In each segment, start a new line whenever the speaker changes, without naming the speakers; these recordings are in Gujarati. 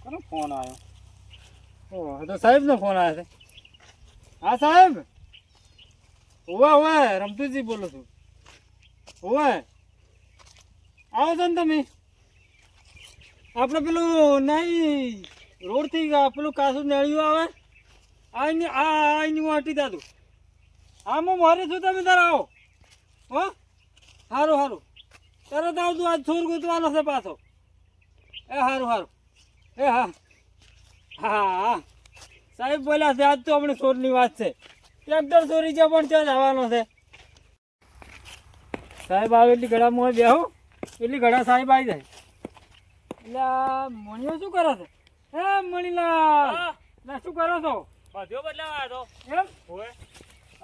કોનો ફોન આવ્યો? ઓહ, તો સાહેબનો ફોન આવ્યો છે. હા સાહેબ, ઓવે ઓવે રમતુજી બોલું છું. ઓવે આવો છો ને તમે? આપણે પેલું નહીં રોડથી પેલું કાસું નેળિયું આવે આઈની હું હટી દાદું. હા હું મારી છું, તમે તાર આવો. હો સારું સારું, તરત આવતું. આજ છોર ગોતવાનો છે પાછો. એ સારું સારું. એ હા હા હા સાહેબ બોલ્યા છે આજ તો આપણે ચોરની વાત છે. ટ્રેક્ટર ચોરી છે પણ ત્યાં જવાનો છે. સાહેબ આવે એટલી ઘડામાં બેહો, એટલી ઘડા સાહેબ આવી જાય. એટલે મણીઓ શું કરે છે? હે મણીલાલ, એટલે શું કરો છો?
બધો બદલાવા હતો
એમ
હોય.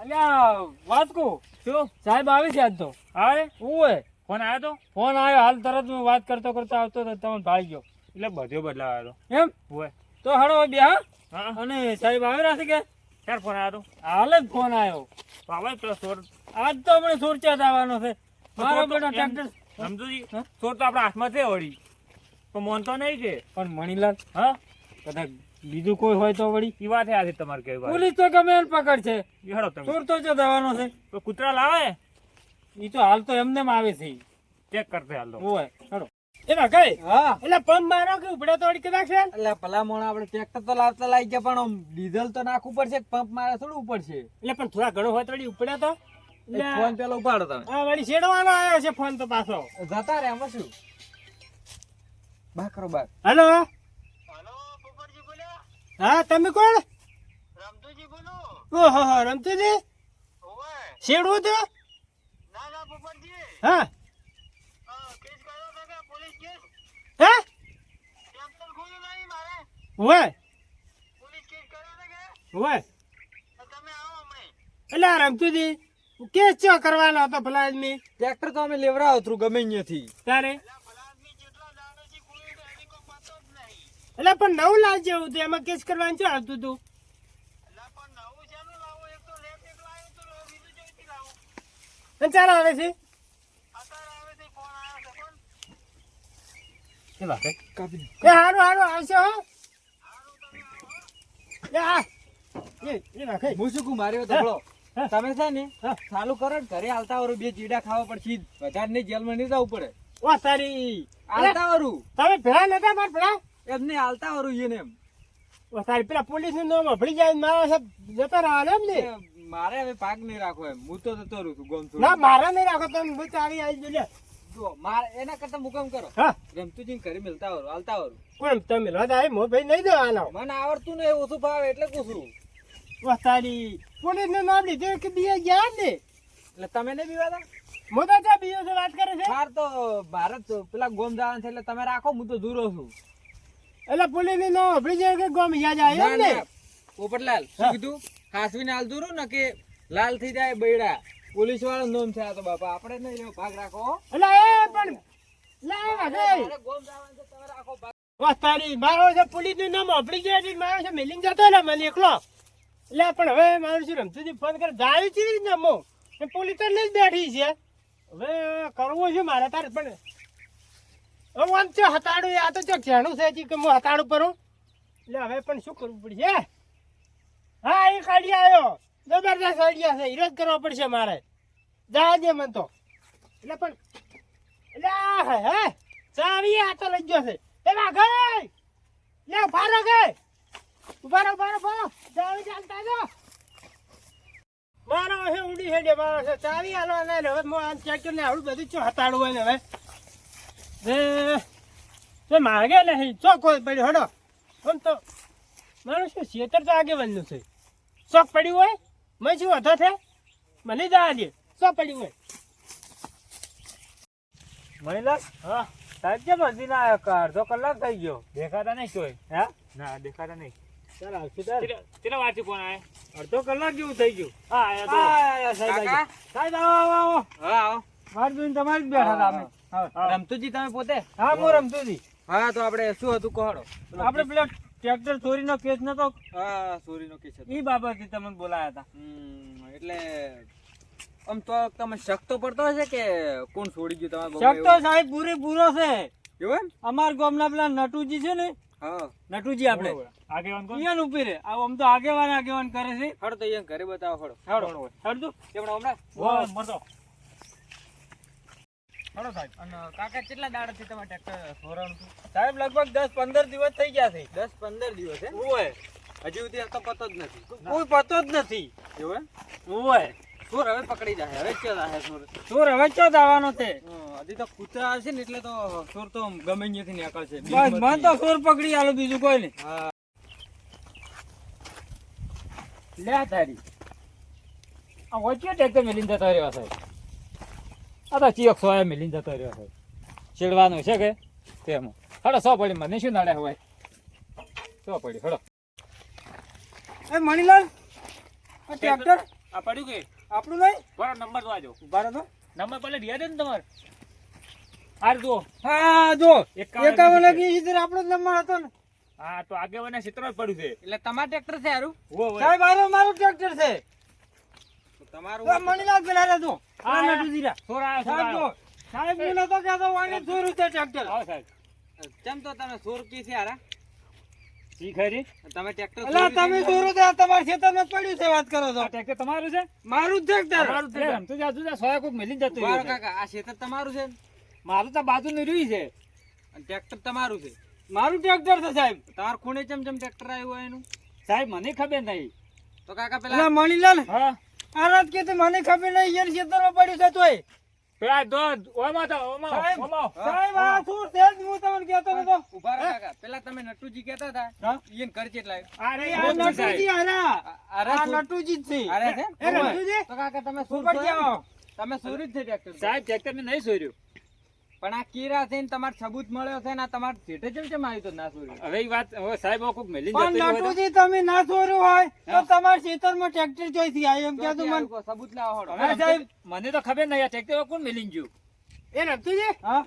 અલ્યા વાત કહું,
શું
સાહેબ આવે છે આજ તો.
આવે
ઓય
ફોન આવ્યો તો?
ફોન આવ્યો હાલ તરત હું વાત કરતો કરતો આવતો તો તમે ભાઈ ગયો.
એટલે બધો બદલાવા હતો
એમ
હોય.
તો હળો બે હા.
હા
અને સાહેબ આવી રહ્યા છે કે?
ક્યારે ફોન આવ્યો તો?
હાલ જ ફોન આવ્યો.
તો આવે પેલો ચોર
આજ તો આપણે સુરચાદ આવવાનો છે. મારો બેટો ટ્રેક્ટર
સમજુજી
હા?
ચોર તો આપણા હાથમાં છે વળી, પણ મોનતો નહીં કે.
પણ મણીલાલ
હા
કદાચ બીજું કોઈ હોય તો વળી
એ વાત આજે તમારે કહેવા
પોલીસ તો ગમે એને પકડ છે.
હેડો તમે
ચોર તો જો જવાનો છે.
તો કૂતરા લાવે
ઈ તો હાલ તો એમને આવે છે.
ચેક કરતે હાલ તો.
ઓય હેડો. એમાં કઈ
હા
એટલે પંપ મારો કે ઉપડે તો વળી કદાચ છે.
એટલે ભલા મોણા આપણે ટ્રેક્ટર તો લાવતા લાગી ગયા, પણ આમ ડીઝલ તો નાખવું પડશે, પંપ મારે થોડું ઉપડશે.
એટલે પણ થોડા ઘણો હોય તો વળી ઉપડે તો.
એક ફોન પેલો ઉપાડો તમે.
હા વળી છેડવાનો આવ્યો છે ફોન તો પાછો.
જતા રે આમાં શું બા કરો બા.
હેલો
હેલો પોપટજી બોલ્યા?
હા તમે કોણ?
રમતુજી બોલો.
ઓહો હો રમતુજી
ઓવે.
છેડવું તો.
ના ના પોપટજી,
હા
કેસ કર્યો તો કે પોલીસ કેસ?
હે
ટ્રેક્ટર ખોયું નહીં મારે.
ઓય
પોલીસ કેસ કર્યો તો કે?
ઓય
તો તમે આવો હમણે.
એટલે આ રમતુજી કેસ ચો કરવાનો હતો ભલા આદમી
ટ્રેક્ટર તો અમે લેવડાવો થ્રુ ગમે ત્યાંથી.
તારે.
એટલે ભલા આદમી જેટલા દાડેથી ખોયું તો એની કોઈ પતો જ નહીં.
એટલે પણ નવું લાવજે એવું તો એમાં કેસ કરવાનું શું આવતું તું?
એટલે પણ નવું શેનું લાવું? એક તો લેપ એક લાવ્યું તો બીજું જોઈતી લાવું.
અને ચાલો આવે છે.
અત્યારે આવે તે ફોન આવ્યો છે પણ
એ વાત
કાપી દે.
એ હારું હારું આવશે હો. એ હા એ વાત
હું શું કહું મારી વાત સાંભળો.
હા.
તમે છે ને
હા.
ચાલુ કરો ને ઘરે આલતા વાળું બે જીડા ખાવા પડશે, વધારે નહીં જેલમાં નહીં જવું પડે.
ઓ તારી
આલતા વાળું
તમે ભેળા નતા માર ભેળા?
એમને આલતા વાળું એને એમ.
ઓ તારી પેલા પોલીસ નું નામ ભળી જાય ને મારા સાહેબ જતા રહ્યા એમ ને.
એ મારે હવે ભાગ નહીં રાખવો એમ. હું તો જતો રહું છું ગોમ
ના મારા નહીં રાખો તમે હું તારી આવી લે.
જો મારે એના કરતા મુકામ કરો.
હા
રમતુજી ઘરે મિલતા વાળું આલતા વાળું.
કોણ તમે રાજા આવી મો ભાઈ નહીં દેવાનો.
મને આવડતું નહીં, ઓછું ભાવે એટલે પૂછું.
ઓ તારી પોલીસ નું નામ લીધું કે બીએ ગયા ને.
એટલે તમે નહીં પીવાતા?
મોટા ચા બીઓ છે વાત કરે છે.
માર તો ભારત પેલા ગોમ જવાનું છે એટલે તમે રાખો, હું તો દૂર છું.
એટલે પોલીસ નું નામ ભળી જાય કે ગોમ યાદ આવે
ના
એમ ને.
ના પોપટલાલ શું
હા.
કીધું? હાસવીને હાલ દૂર ને કે લાલ થઈ જાય બૈડા. પોલીસ વાળા નોમ છે આ તો બાપા, આપણે નહીં એવો ભાગ રાખો હો.
એટલે એ પણ લાવા ગઈ.
મારે ગોમ જવાનું છે, તમે રાખો ભાગ.
ઓ તારી મારો છે પોલીસ નું નામ ભળી જાય એટલે મારો છે મિલિંગ જતો ને મને એકલો. એટલે પણ હવે મારું શું રમતુજી ફોન કરે જાય કેવી રીતના મો એ પોલીસ તો લઈ જ બેઠી છે. હવે કરવું છે મારે તારે પણ હવે આમ ચો હતાડું આ તો ચો જાણું છે હજી કે હું હતાડું પરું. એટલે હવે પણ શું કરવું પડશે? હા એ કાઢી આવ્યો જબરદસ્ત આઈડિયા છે, હીરો જ કરવો પડશે મારે. જા દે મને તો. એટલે પણ એટલે હે ચાવી આ તો લઈ ગયો છે. એ વાઘાઈ લે ઉભા ગઈ ઉભા રહો ચાવી ચાલતા જો મારો હે ઉડી હેડે મારો છે ચાવી હાલો ને હવે હું આ ટ્રેક્ટર ને આવડું બધું ચો હતાડું હોય ને હવે એ માગે નહીં ચોક કોઈ પડ્યો હડો. આમ તો મારું શું ખેતર તો આગેવાનનું છે. ચોક પડ્યું હોય મેં શું વધો છે મને જવા દે. ચોક પડ્યું હોય
મહિલા
હા
સાહેબ કેમ હજી ના આવ્યો? અડધો કલાક થઈ ગયો, દેખાતા નહીં કોઈ.
હા
ના દેખાતા નહીં.
ચાલ આવશે તાર
કેટલા વારથી ફોન આવે?
અડધો કલાક જેવું થઈ ગયું.
હા આયા તો.
આ સાહેબ
કાકા?
સાહેબ આવો આવો
હા આવો.
મારી જોઈને તમારી જ બેઠા હતા અમે.
હા.
રમતુજી તમે પોતે?
હા હું રમતુજી.
હા તો આપણે શું હતું કહો.
આપણે પેલા ટ્રેક્ટર ચોરીનો કેસ નતો
હા ચોરીનો કેસ હતો.
ઈ બાબતથી તમને બોલાયા હતા.
એટલે આમ તો તમે શક તો પડતો હશે કે કોણ છોડી ગયું તમારા
શક તો સાહેબ પૂરેપૂરો છે.
એવું એમ?
અમાર ગામના પેલા નટુજી છે ને
હા
નટુજી આપણે
આગેવાન કોણ?
અહીંયા ઉભી રે આમ તો આગેવાન કરે છે
હળ તો અહીંયા ઘરે બતાવો હળો
હેડો હેડજો
તેમણે હમણાં
ઓ, મરતો. હળો સાહેબ.
અને કાકા કેટલા દાડાથી તમારે ટ્રેક્ટર ધોરણ હતું?
સાહેબ લગભગ 10-15 દિવસ થઈ ગયા છે
10-15 દિવસ હે
ઓય
હજી સુધી તો પતો જ નથી
કોઈ પતો જ નથી
એવું હે
ઓય
સુર હવે પકડી જાય હવે ક્યાં જાય સુર
ચોર હવે ચો આવવાનો છે
હજી તો કૂતરા આવશે ને એટલે તો સુર તો ગમે ત્યાંથી નીકળશે
બસ મને તો ચોર પકડી આલો બીજું કોઈ નહીં
હા
લે તારી આ વચ્ચે ટ્રેક્ટર મેલીને જતો રહ્યો છે આ તો ચિયક સોયા મેલીને જતો રહ્યો છે છેડવાનું છે કે તેમ હડો સો પડી મને શું નડે હોય સો પડી હડો એ મણીલાલ આ ટ્રેક્ટર
આ પડ્યું કે?
આપણું નહીં
બરો નંબર તો આજો.
ઉભા રહો તો
નંબર પ્લેટ યાદ છે ને તમારે? હાર જુઓ.
હા જો 51
51
કી આપણો જ નંબર હતો ને
હા તો આગેવાનના ક્ષેત્રમાં જ પડ્યું છે.
એટલે તમારું ટ્રેક્ટર છે હારું
ઓ, ઓ.
સાહેબ મારું ટ્રેક્ટર છે
તમારું
આ મણીલાલ પેલા રે જો આ
હા.
નટુજી રા
સોર આયો, સોર
સાહેબ જો
આયો.
સાહેબ મને તો કહેતો વાને ચોરું છે ટ્રેક્ટર
આવો સાહેબ.
કેમ તો તમે સુર કી છે હારા
ઈ ખરી?
તમે ટ્રેક્ટર
અલા તમે ચોરું છે તમારા ખેતરમાં જ પડ્યું છે વાત કરો છો
આ ટ્રેક્ટર તમારું છે?
મારું જ ટ્રેક્ટર
તમારું જ છે. એમ તો જા જુદા સોયા કોક મેલીને જતું રહ્યું છે.
કાકા આ ખેતર તમારું છે
મારું તો બાજુનું રહ્યું છે.
અને ટ્રેક્ટર તમારું છે
મારું ટ્રેક્ટર છે સાહેબ
તમાર ખૂણે ચમ ટ્રેક્ટર આવ્યું હોય એનું
સાહેબ મને ખબર નહીં.
તો કાકા
અલા
પેલા
મણીલાલ
હા
આ રાત કે મને ખબર નહીં યાર ખેતરમાં પડ્યું છે તોય
પેલા દો ઓમાં તો ઓમાં
સાહેબ
ઓમાં.
સાહેબ આ શું છે જ હું તમને કહેતો નતો
ઉભા રહો કાકા પેલા તમે નટુજી કહેતા હતા
હા?
ઈયન ઘર કેટલા
આ રે
આ નટુજી હારા
અરે
આ નટુજી જ છે
અરે છે
એ નટુજી
તો કાકા તમે સુર
ઉપર જાઓ
તમે સુરી જ છે ટ્રેક્ટર
સાહેબ ટ્રેક્ટર મેં નહીં સોર્યું.
પણ આ કીરા છે ને તમારે સબૂત મળ્યો છે ને આ તમારે જેઠે જેમ આવ્યું તો ના સુરી
હવે ઈ વાત હવે સાહેબ હવે કોક મેલીને
પણ
જતું રહ્યું હોય તો-
નટુજી તમે ના છોર્યું હોય તો
હા.
તમારા ખેતરમાં ટ્રેક્ટર જોઈથી આવ્યું એમ કહેતું મને
સબૂત લાવો હળો
હવે
હા, સાહેબ.
મને તો ખબર નહીં આ ટ્રેક્ટર કોણ મેલીને ગયું.
એ નટુજી હા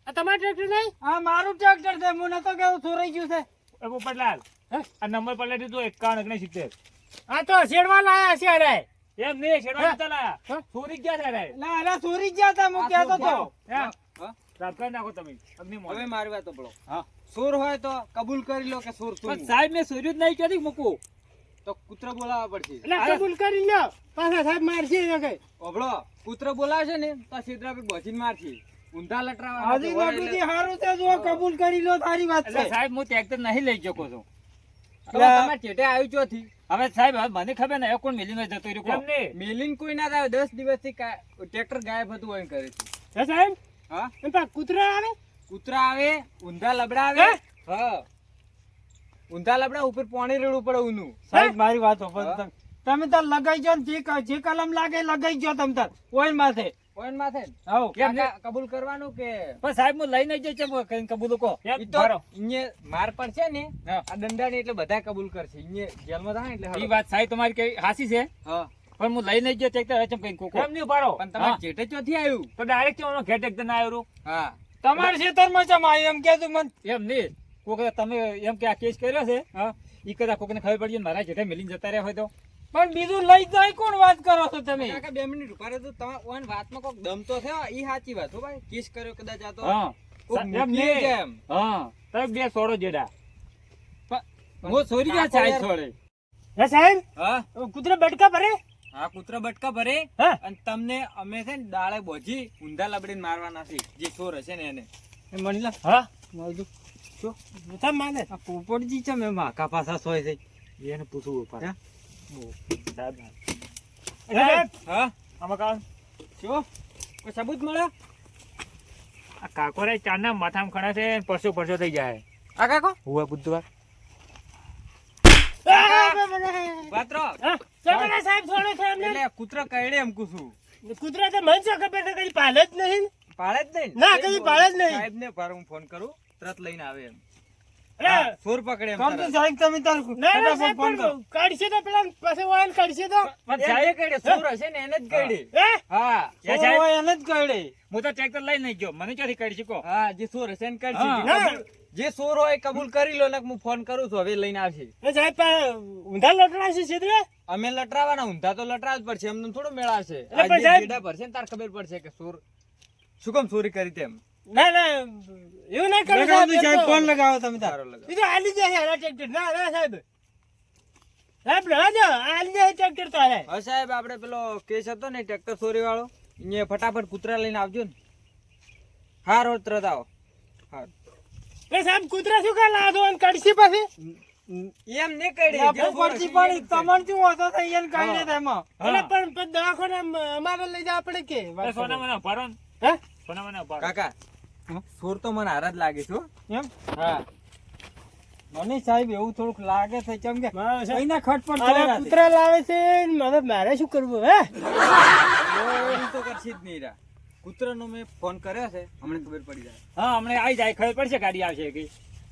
આ તમારું ટ્રેક્ટર નહીં?
આ મારું ટ્રેક્ટર છે હું નતો કેવું ચોરાઈ ગયું છે
એ પોપટલાલ આ નંબર પ્લેટ તો 51
આ તો શેડવા લાયા છે અરે
એમ નહીં છેડવા નતા
હા.
લાયા. ચોરી ગયા છે રે.
ના અરે ચોરી ગયા હતા હું કહેતો તો
હા.
હા?
સાફ કરી નાખો તમે અગ્નિ મોઢે.
હવે મારી વાત સાંભળો
હા.
સુર હોય તો કબૂલ કરી લો કે સુર તું
પણ સાહેબ મેં સોર્યું જ નહીં ક્યાંથી મૂકું.
તો કૂતરો બોલાવવા પડશે
એટલે કબૂલ કરી લ્યો પાછા સાહેબ મારશે ને કઈ
ઓબળો કૂતરો બોલાવશે ને તો સીધા પર બોજીને મારશે ઊંધા લટરાવા
હાજી નટુજી હારું છે જો કબૂલ કરી લો તારી વાત
એટલે
છે
સાહેબ હું ટ્રેક્ટર નહીં લઈ શકો છું.
તમારે ચેટે આવ્યું ચોથી
હવે સાહેબ હવે મને ખબર નહીં હવે કોણ મેલીને જતું રહ્યું કોણ?
મેલીન કોઈ ના થાય 10 દિવસથી ટ્રેક્ટર ગાયબ હતું હોય કરે છે
સાહેબ
હા
એમ પા કૂતરા આવે
કૂતરા આવે ઊંધા લબડા આવે હા ઊંધા લબડા ઉપર પાણી રેડવું પડે ઊનું
સાહેબ મારી વાત
હા?
હોભળ તમે તાર લગાઈ જો ને જે કલમ લાગે લગાઈ જો તમ તાર ઓઈલ માથે
ઓન માથે
હવ
કેમ નહીં?
કાકા કબૂલ કરવાનું કે
પણ સાહેબ હું લઈને જ જઈશ કઈ કબૂલ કહો.
ઈ તો
મારો.
ઇnye માર પડશે ને
હા.
આ દંડાની એટલે બધા કબૂલ કરશે ઇnye જેલમાં થાય ને એટલે
ઈ
હાલો.
વાત સાહેબ તમારી કઈ હાસી છે
હા
પણ હું લઈને જ ટ્રેક્ટર હચમ કઈ કોકો.
કેમ નહીં પાડો પણ તમારે
હા.
જેઠે ચોથી આવ્યું
તો ડાયરેક્ટ કેવાનો ઘેર ટ્રેક્ટર ના આવ્યું.
હા
તમારા ખેતરમાં ચમ આવ્યું એમ કેતું મન
એમ નહીં કોક તમે એમ કે આ કેસ કર્યો છે હા ઈ કદાચ કોકને ખબર પડી જાય ને મારા જેઠે મેલીને જતા રહ્યા હોય તો
પણ બીજું લઈ જાય કોણ વાત કરો છો તમે
કાકા 2 મિનિટ ઉભા રહો તો તમારે ઓન વાતમાં કોક દમ તો છે ઈ સાચી વાત હો ભાઈ કિસ કર્યો કદાચ આ તો
હા
કોક
એમ
મૂકી
નહીં.
છે એમ.
હા તમે બે સોડો જેડા
પણ
હું સોરી ગયા
કાકો
સાહેબ
યાર-
સોડે.
હે સાહેબ
હા
કૂતરા બટકા ભરે
હા કૂતરા બટકા ભરે
હા
અને તમને અમે છે ને દાળે બોજી ઊંધા લબડીને મારવાના છે જે ચોર હશે ને એને
એ મણીલા
હા
મારું શું નતા માને
આ પોપટજી છે મેં માકા પાછા સોય છે
એને પૂછવું ઉપર
હા?
દાદા
સાહેબ
હા
આમાં કામ
શું કોઈ સબૂત મળ્યો
આ કાકોરે ચારના માથામાં ખણા છે પરસો પરસો થઈ જાય
આ કાકો
હુવા બુધવાર
વાતરો
ચમના સાહેબ છોડો છે એમને
એટલે કૂતરા કઈડે એમ કુછું
કૂતરા તો મન છે ખબર છે કઈ પાલે જ નહીં
પાડે જ નહીં
ના, કદી પાડે જ નહીં.
સાહેબ ને પર હું ફોન કરું તરત લઈને આવે એમ
અરે
હા, ચોર પકડે એમ
કામ તો
તરત.
સાહેબ તમે તાર ફટાફટ ફોન કરો કાઢશે તો પેલા પાસે વાહન કાઢશે તો
પણ સાહેબ કઈડે ચોર હશે ને એને જ કઈડે
હે
હા
એ સાહેબ
ઓય એને જ કઈડે
હું તો ટ્રેક્ટર લઈ નહીં ગયો મને ક્યાંથી કાઢી શકો
હા જે ચોર હશે ને કાઢશે.
હા.
જે કબૂલ- જે ચોર હોય કબૂલ કરી લો ને હું ફોન કરું છું હવે લઈને આવશે
એ સાહેબ ઊંધા લટણા છે સીધે
અમે લટરાવાના ઊંધા તો લટરાવ જ પડશે એમને થોડું મેળાશે
એટલે
આ
પણ
જે
સાહેબ-
જેડા ભરશે ને તાર ખબર પડશે કે ચોર શું કામ ચોરી કરી તેમ
ના ના એવું ના કરો
લગાવો તો
સાહેબ,
સાહેબ
એમ તો-
ફોન લગાવો તમે તાર
સારો લગાવ.
એ તો આલી જાય હારા ટ્રેક્ટર ના ના સાહેબ સાહેબ ના જો આલી જાય ટ્રેક્ટર તો હારે
હવે સાહેબ આપણે પેલો કેસ હતો ને ટ્રેક્ટર ચોરી વાળો અહીંયા ફટાફટ કૂતરા લઈને આવજો ને. હાર હોત તરત આવો. હાર.
એ સાહેબ કૂતરા શું કા લાવો અને કડસી પાસે
એમ નહીં કરી
આપણે પડતી પડી તમને શું હોતો તો અહીંયા કઈ નહીં થાય એમાં.
એટલે પણ દવાખાને અમારે લઈ જવા પડે કે
એ સોના મને ઉભારો ને.
હે
સોના મને ઉભારો.
કાકા સોર તો મને હાર જ લાગે છે હો.
એમ
હા
મને સાહેબ એવું થોડુંક લાગે છે કેમ કે
મારો સાહેબ
અહીંના ખટપટ
અરે
થયા છે.
કૂતરા લાવે છે ને મારે શું કરવું હે
એવું તો કરશી જ નહીં રા. કૂતરાનો મેં ફોન કર્યો છે હમણાં ખબર પડી જાય.
હા હમણાં આવી જાય ખબર પડશે ગાડી આવશે કે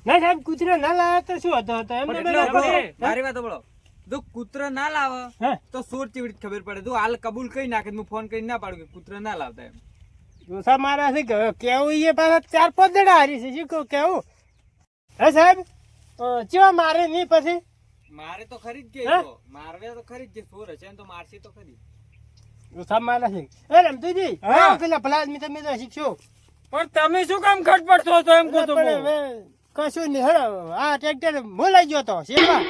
ના સાહેબ કૂતરા ના લાવે તો શું હતો હતો એમ તો
પણ
બધા
એટલે
પડે.
આપણે-
મારી વાત બોલો જો કૂતરા ના લાવે
હે
તો સોર ચીવડી ખબર પડે. જો હાલ કબૂલ કઈ નાખે તો હું ફોન કરીને ના પાડું કે કૂતરા ના લાવતા એમ.
ડોસા મારા છે કેવું એ પાછા 4-5 દડા હારી છે શું કહું કેવું હે સાહેબ ચેવા મારે નહીં પછી
મારે તો ખરી જ
હે?
કે તો મારવે તો ખરી જ કે સોર હશે ને તો મારશે તો ખરી.
ડોસા મારા છે એ રમતુજી
હા.
પેલા ભલા આદમી તમે તો શીખશો
પણ તમે શું કામ ખટપટ થો છો એમ કહો તો
પણ હવે કશું નહીં હેડો આ ટ્રેક્ટર બોલાઈ ગયો તો શેરવા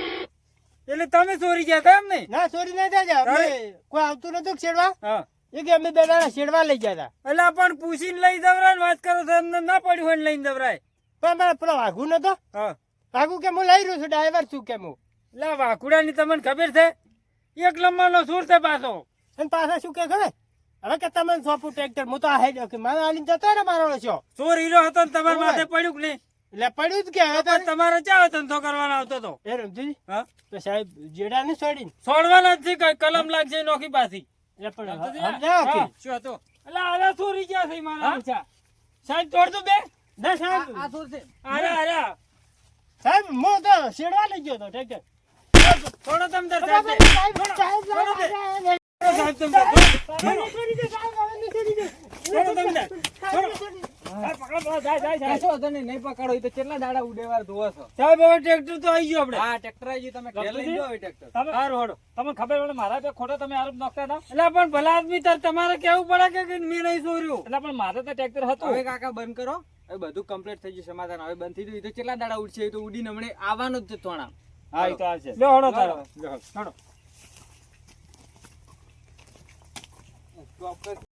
એટલે તમે ચોરી ગયા હતા એમ નહીં
ના ચોરી ના થાય
અરે.
કોઈ આવતું નતું શેરવા
હા
એ કે અમે બે દાડા શેરવા લઈ ગયા હતા
એટલે પણ પૂછીને લઈ જવરાય ને વાત કરો છો એમને ના પડ્યું હોય ને લઈને જવરાય.
પણ મારા પેલો વાઘુ નતો
હા
વાઘુ કે હું લઈ રહ્યો છું ડ્રાઈવર છું કે હું
એટલે આ વાકુડાની તમને ખબર છે એક લંબાનો સૂર છે પાછો.
અને પાછા શું કે ખબર હવે કે તમે સોંપું ટ્રેક્ટર હું તો આ હેડ્યો કે મારા હાલીને જતો ને મારો છો
ચોર હીરો હતો ને તમારા
ઓય.
માથે પડ્યું કે નહીં?
એટલે પડ્યું જ કે હવે
તો
તો
તમારે ચા ધંધો કરવાનો આવતો તો
એ રમતુજી
હા
તો સાહેબ જેડા ને છોડીને
છોડવાના જ છે કઈ કલમ લાગશે નોખી પાછી.
એટલે પણ
રમતુજી,
સમજાવો કે
હા.
શું હતો
એટલે આલા ચોરી ગયા છે મારા
હા?
ઓછા. સાહેબ તોડતું બે
ના સાહેબ
આ સોર છે.
અરે
સાહેબ હું તો શેરવા લઈ ગયો તો ટ્રેક્ટર
થોડો તમ તાર
સાહેબ,
સાહેબ.
સાહેબ, સાહેબ,
થોડો દે.
સાહેબ,
સાહેબ તમ તાર.
સાહેબ, છોડી દે, સાહેબ, હવે નહીં છોડી દે.
થોડો તમ તાર.
સાહેબ, છોડી દે.
કશો વાંધો નહીં, નહીં પકડો એ તો કેટલા દાડા ઉડેવાર ધોવો છો.
સાહેબ હવે ટ્રેક્ટર તો આવી ગયું આપણે.
હા ટ્રેક્ટર આવી ગયું, તમે ઘેર લઈને જાઓ એ ટ્રેક્ટર.
તમે
હારું હારું.
તમને ખબર પડે મારા પે ખોટો તમે આરોપ નાખતા હતા
એટલે પણ ભલા આદમી તાર તમારે કેવું પડે કે મેં નહીં ચોર્યું.
એટલે પણ મારે તો ટ્રેક્ટર હતું
હવે કાકા બંધ કરો. હવે બધું કમ્પ્લીટ થઈ ગયું સમાધાન. હવે બંધ થઈ ગયું. એ તો કેટલા દાડા ઉડશે એ તો ઉડીને હમણે આવવાનું જ છે થોડા.
હા એ તો આવશે
લ્યો હળો તારો.
ચોક્કસ